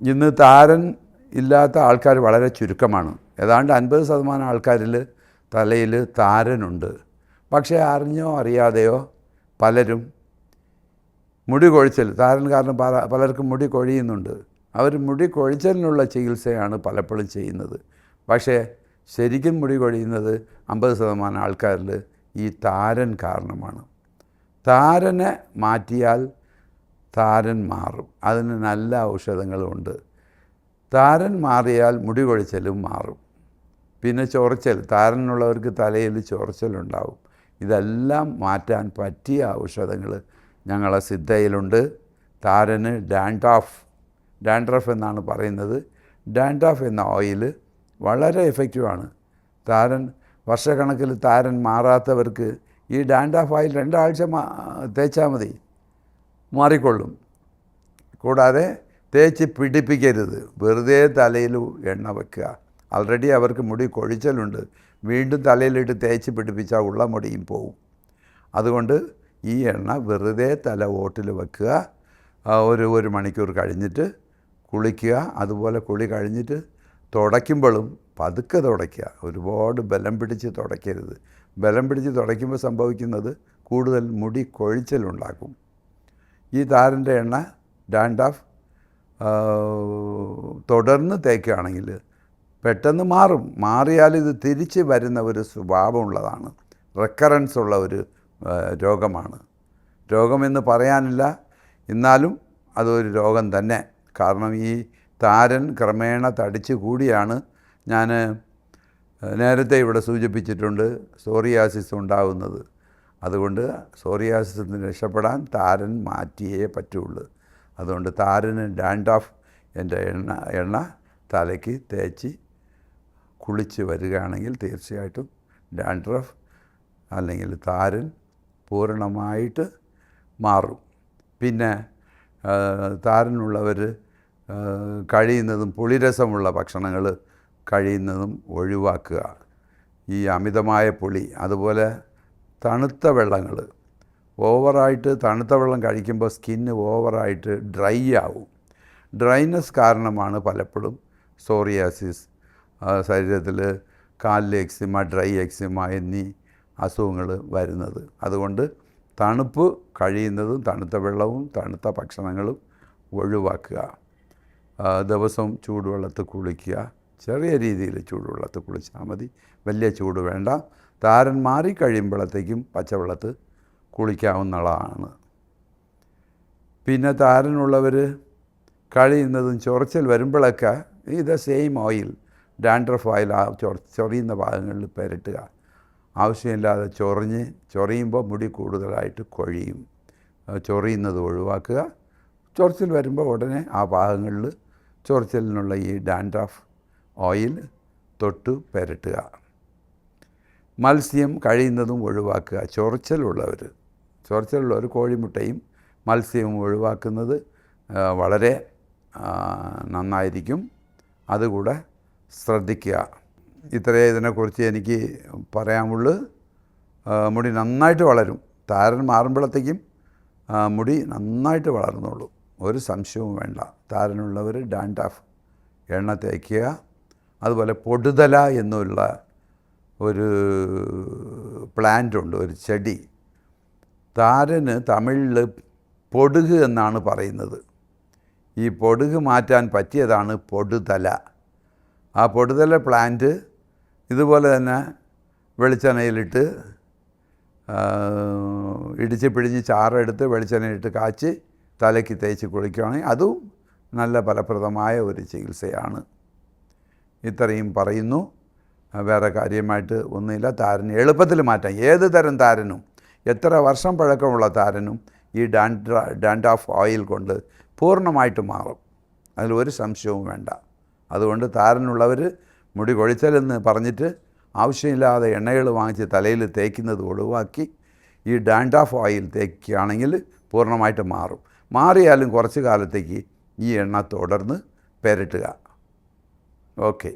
ഇന്ന് താരൻ ഇല്ലാത്ത ആൾക്കാർ വളരെ ചുരുക്കമാണ്. ഏതാണ്ട് 50% ആൾക്കാരിൽ തലയിൽ താരനുണ്ട്. പക്ഷേ അറിഞ്ഞോ അറിയാതെയോ പലരും മുടി കൊഴിച്ചൽ, താരൻ കാരണം പലർക്കും മുടി കൊഴിയുന്നുണ്ട്. അവർ മുടി കൊഴിച്ചലിനുള്ള ചികിത്സയാണ് പലപ്പോഴും ചെയ്യുന്നത്. പക്ഷേ ശരിക്കും മുടി കൊഴിയുന്നത് 50% ആൾക്കാരിൽ ഈ താരൻ കാരണമാണ്. താരനെ മാറ്റിയാൽ താരൻ മാറും. അതിന് നല്ല ഔഷധങ്ങളുമുണ്ട്. താരൻ മാറിയാൽ മുടി കൊഴിച്ചലും മാറും. പിന്നെ ചൊറിച്ചൽ, താരനുള്ളവർക്ക് തലയിൽ ചൊറിച്ചലുണ്ടാവും. ഇതെല്ലാം മാറ്റാൻ പറ്റിയ ഔഷധങ്ങൾ ഞങ്ങളെ സിദ്ധയിലുണ്ട്. താരന് ഡാൻഡ്രഫ് എന്നാണ് പറയുന്നത്. ഡാൻഡ്രഫ് എന്ന ഓയിൽ വളരെ എഫക്റ്റീവാണ്. താരൻ വർഷക്കണക്കിൽ താരൻ മാറാത്തവർക്ക് ഈ ഡാൻഡ്രഫ് ഓയിൽ 2 ആഴ്ച തേച്ചാൽ മതി, മാറിക്കൊള്ളും. കൂടാതെ തേച്ച് പിടിപ്പിക്കരുത്. വെറുതെ തലയിൽ എണ്ണ വയ്ക്കുക. ആൾറെഡി അവർക്ക് മുടി കൊഴിച്ചലുണ്ട്. വീണ്ടും തലയിലിട്ട് തേച്ച് പിടിപ്പിച്ചാൽ ഉള്ള മുടിയും പോവും. അതുകൊണ്ട് ഈ എണ്ണ വെറുതെ തല ഓട്ടിൽ വയ്ക്കുക. ഒരു മണിക്കൂർ കഴിഞ്ഞിട്ട് കുളിക്കുക. അതുപോലെ കുളി കഴിഞ്ഞിട്ട് തുടയ്ക്കുമ്പോഴും പതുക്കെ തുടയ്ക്കുക. ഒരുപാട് ബലം പിടിച്ച് തുടയ്ക്കരുത്. ബലം പിടിച്ച് തുടയ്ക്കുമ്പോൾ സംഭവിക്കുന്നത് കൂടുതൽ മുടി കൊഴിച്ചലുണ്ടാക്കും. ഈ താരൻ്റെ എണ്ണ ഡാൻഡ്രഫ് തുടർന്ന് തേക്കുകയാണെങ്കിൽ പെട്ടെന്ന് മാറും. മാറിയാൽ ഇത് തിരിച്ച് വരുന്ന ഒരു സ്വഭാവമുള്ളതാണ്. റെക്കറൻസ് ഉള്ള ഒരു രോഗമാണ്. രോഗമെന്ന് പറയാനില്ല, എന്നാലും അതൊരു രോഗം തന്നെ. കാരണം ഈ താരൻ ക്രമേണ തടിച്ച് കൂടിയാണ്, ഞാൻ നേരത്തെ ഇവിടെ സൂചിപ്പിച്ചിട്ടുണ്ട്, സോറിയാസിസ് ഉണ്ടാകുന്നത്. അതുകൊണ്ട് സോറിയാസിസിൽ നിന്ന് രക്ഷപ്പെടാൻ താരൻ മാറ്റിയേ പറ്റുള്ളൂ. അതുകൊണ്ട് താരന് ഡാൻഡ്രഫ് എൻ്റെ എണ്ണ തലയ്ക്ക് തേച്ച് കുളിച്ച് വരികയാണെങ്കിൽ തീർച്ചയായിട്ടും ഡാൻഡ്രഫ് അല്ലെങ്കിൽ താരൻ പൂർണ്ണമായിട്ട് മാറും. പിന്നെ താരനുള്ളവർ കഴിയുന്നതും പുളിരസമുള്ള ഭക്ഷണങ്ങൾ കഴിയുന്നതും ഒഴിവാക്കുക. ഈ അമിതമായ പുളി, അതുപോലെ തണുത്ത വെള്ളങ്ങൾ, ഓവറായിട്ട് തണുത്ത വെള്ളം കഴിക്കുമ്പോൾ സ്കിന്ന് ഓവറായിട്ട് ഡ്രൈ ആവും. ഡ്രൈനെസ് കാരണമാണ് പലപ്പോഴും സോറിയാസിസ്, ശരീരത്തിൽ കാലിൽ എക്സിമ, ഡ്രൈ എക്സിമ എന്നീ അസുഖങ്ങൾ വരുന്നത്. അതുകൊണ്ട് തണുപ്പ് കഴിയുന്നതും തണുത്ത വെള്ളവും തണുത്ത ഭക്ഷണങ്ങളും ഒഴിവാക്കുക. ദിവസവും ചൂടുവെള്ളത്തിൽ കുളിക്കുക. ചെറിയ രീതിയിൽ ചൂടുവെള്ളത്തിൽ കുളിച്ചാൽ മതി, വലിയ ചൂട് വേണ്ട. താരൻ മാറിക്കഴിയുമ്പോഴത്തേക്കും പച്ചവെള്ളത്തിൽ കുളിക്കാവുന്നതാണ്. പിന്നെ താരനുള്ളവർ കഴിയുന്നതും ചൊറിച്ചൽ വരുമ്പോഴൊക്കെ ഇത് സെയിം ഓയിൽ, ഡാൻഡ്രഫ് ഓയിൽ ആ ചൊറിയുന്ന ഭാഗങ്ങളിൽ പുരട്ടുക. ആവശ്യമില്ലാതെ ചൊറിയുമ്പോൾ മുടി കൂടുതലായിട്ട് കൊഴിയും. ചൊറിയുന്നത് ഒഴിവാക്കുക. ചൊറിച്ചിൽ വരുമ്പോൾ ഉടനെ ആ ഭാഗങ്ങളിൽ ചൊറിച്ചിലിനുള്ള ഈ ഡാൻഡ്രഫ് ഓയിൽ തൊട്ട് പുരട്ടുക. മത്സ്യം കഴിയുന്നതും ഒഴിവാക്കുക. ചൊറിച്ചിലുള്ളവർ കോഴിമുട്ടയും മത്സ്യവും ഒഴിവാക്കുന്നത് വളരെ നന്നായിരിക്കും. അതുകൂടെ ശ്രദ്ധിക്കുക. ഇത്രയേ ഇതിനെക്കുറിച്ച് എനിക്ക് പറയാനുള്ളൂ. മുടി നന്നായിട്ട് വളരും. താരൻ മാറുമ്പോഴത്തേക്കും മുടി നന്നായിട്ട് വളർന്നുള്ളൂ, ഒരു സംശയവും വേണ്ട. താരനുള്ളവർ ഡാൻഡ്രഫ് എണ്ണ തേക്കുക. അതുപോലെ പൊടുതല എന്നുള്ള ഒരു പ്ലാന്റ് ഉണ്ട്, ഒരു ചെടി. താരന് തമിഴിൽ പൊടുക് എന്നാണ് പറയുന്നത്. ഈ പൊടുക് മാറ്റാൻ പറ്റിയതാണ് പൊടുതല. ആ പൊടുതല പ്ലാന്റ് ഇതുപോലെ തന്നെ വെളിച്ചെണ്ണയിലിട്ട് ഇടിച്ച് പിഴിഞ്ഞ് ചാറെടുത്ത് വെളിച്ചെണ്ണയിട്ട് കാച്ചി തലയ്ക്ക് തേച്ച് കുളിക്കുകയാണെങ്കിൽ അതും നല്ല ഫലപ്രദമായ ഒരു ചികിത്സയാണ്. ഇത്രയും പറയുന്നു. വേറെ കാര്യമായിട്ട് ഒന്നുമില്ല. താരന് എളുപ്പത്തിൽ മാറ്റാം. ഏത് തരം താരനും, എത്ര വർഷം പഴക്കമുള്ള താരനും ഈ ഡാൻഡ്രഫ് ഓയിൽ കൊണ്ട് പൂർണ്ണമായിട്ട് മാറും. അതിലൊരു സംശയവും വേണ്ട. അതുകൊണ്ട് താരനുള്ളവർ മുടി കൊഴിച്ചലെന്ന് പറഞ്ഞിട്ട് ആവശ്യമില്ലാതെ എണ്ണകൾ വാങ്ങിച്ച് തലയിൽ തേക്കുന്നത് ഒഴിവാക്കി ഈ ഡാൻഡ്രഫ് ഓയിൽ തേക്കുകയാണെങ്കിൽ പൂർണ്ണമായിട്ട് മാറും. മാറിയാലും കുറച്ച് കാലത്തേക്ക് ഈ എണ്ണ തുടർന്ന് പുരട്ടുക. ഓക്കെ.